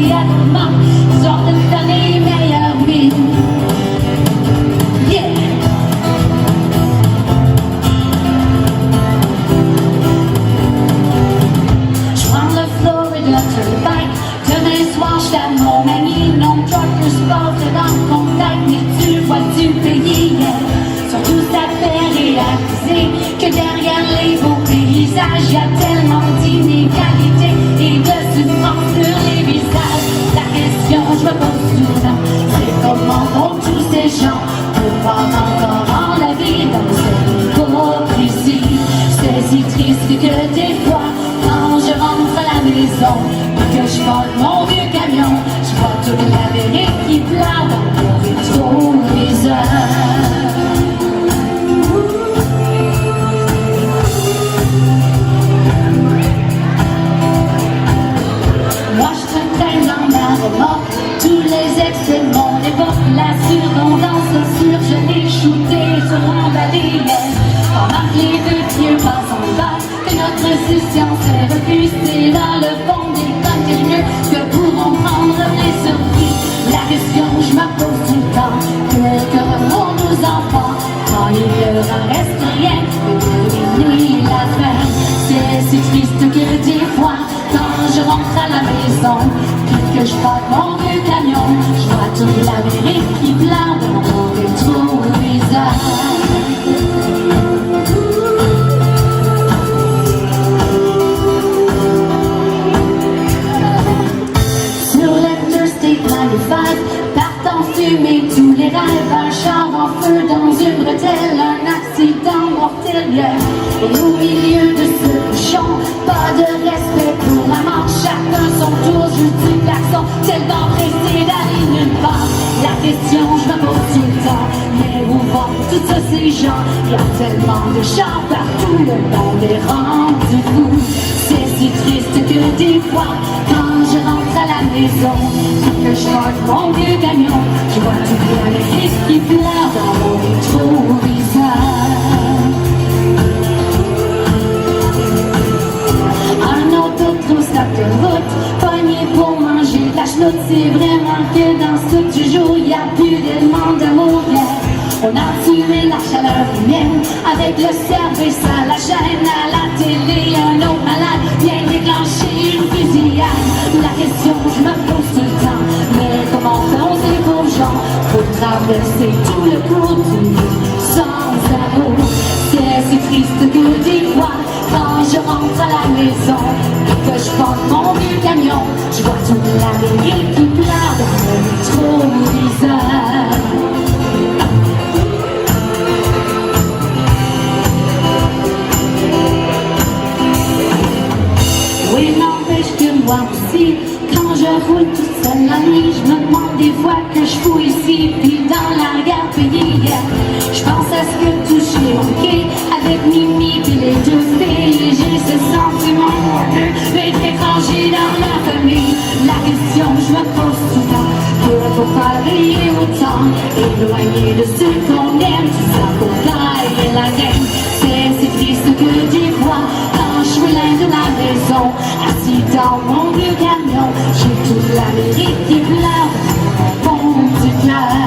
immédiatement, histoire de me donner meilleure vie. Yeah! Je prends le Florida Turnpike, demain soir j'étais à Montmagny, non trucker sport dans le contact, mais tu vois du pays, yeah. Surtout ça fait réaliser que derrière les beaux paysages, y a tellement d'inégalités et de souffrance sur les visages. La question je me pose souvent, c'est comment vont tous ces gens pouvoir encore en la vie dans cette hypocrisie. C'est si triste que des fois, quand je rentre à la maison et que je vole mon vieux camion, je vois toute l'Amérique qui pleure dans mon rétroviseur. Tous les excès de mon époque, la surabondance sur je l'ai shooté sur emballé. Pendant que les deux pieds passent en bas, que notre science est repoussée dans le fond des containers que pourront prendre les surprises. La question je me pose tout le temps, que feront nos enfants quand il ne leur reste rien que de deviner la fin. C'est si triste que des fois, quand je rentre à la maison, que je porte mon vieux camion, je vois toute l'Amérique qui pleure dans mon rétroviseur. Sur l'Interstate 95, partant fumer tous les rêves, un char en feu dans une bretelle, un accident mortel. Et au milieu de ce bouchon, pas de respect pour la marche, chacun son tour, je dis klaxon, tellement pressé d'aller nulle part. La question je me pose tout le temps, mais où vont tous ces gens? Il y a tellement de chars partout, le monde est rendu fou. C'est si triste que des fois, quand je rentre à la maison, que je porte mon vieux camion, je vois toute l'Amérique qui pleure dans mon rétroviseur. Un autostop de route, pogné pour manger de la chenoute. C'est vraiment que dans ce du jour, y a plus d'éléments d'amour. On a tué la chaleur humaine avec le service à la chaîne, à la télé, un autre malade vient déclencher une fusillade. La question je me pose tout le temps, mais comment font ces pauvres gens pour traverser tout le cours du monde sans amour? C'est si triste que des fois, quand je rentre à la maison et que je porte mon vieux camion, je vois toute l'Amérique qui pleure dans mon rétroviseur. Oui, n'empêche que moi aussi, quand je roule toute seule la nuit, je me demande des fois que je fous ici, puis dans la gare payée. Je pense à ce que tout j'ai manqué avec Mimi puis les deux filles. J'ai ce sentiment d'être étranger dans la famille. La question je me pose souvent, pour pas briller autant, éloigné de ceux qu'on aime, tout ça pour gagner la game. C'est si triste que des fois, quand je suis loin de la maison, assis dans mon vieux camion, j'ai toute l'Amérique qui pleure au fond du cœur.